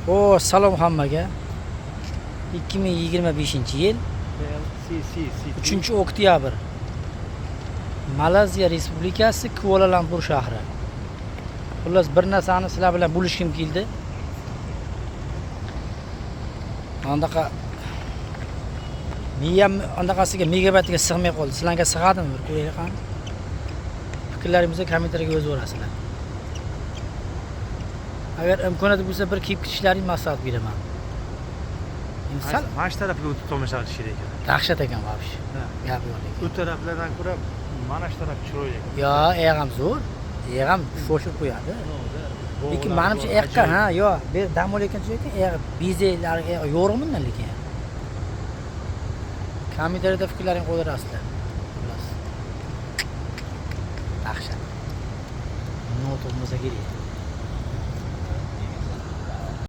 O salom hammaga. 2025-yil Si. 3-oktyabr. Malayziya Respublikasi Kuala-Lumpur shahri. Xullas bir narsani sizlar bilan bo'lishim keldi. Andaqa miyam andaqasiga megabatiga sig'may qoldi. Sizlarga sig'adimi? Bir ko'raylik qani. Fikrlaringizni kommentariyga yozib yuborasizlar. Agar imkoniyat bo'lsa bir kelib ketishlaringizni maslahat beraman. Inson Mana shu tarafga o'tib tomosha qilish kerak ekan. dahshat ekan вообще. Gap yo'q ekan. Bu taraflardan ko'ra mana shu taraf chiroyli ekan. Yo, ham zo'r. Ham shoshib qo'yadi. Lekin menimcha yoqqa, ha, yo, bu dam olayotgan joyga bezelari yo'g'imi lekin. Kommentariyada fikrlaringizni qoldirasizlar. Xullas. Dahshat. Nima bo'lsa kerak.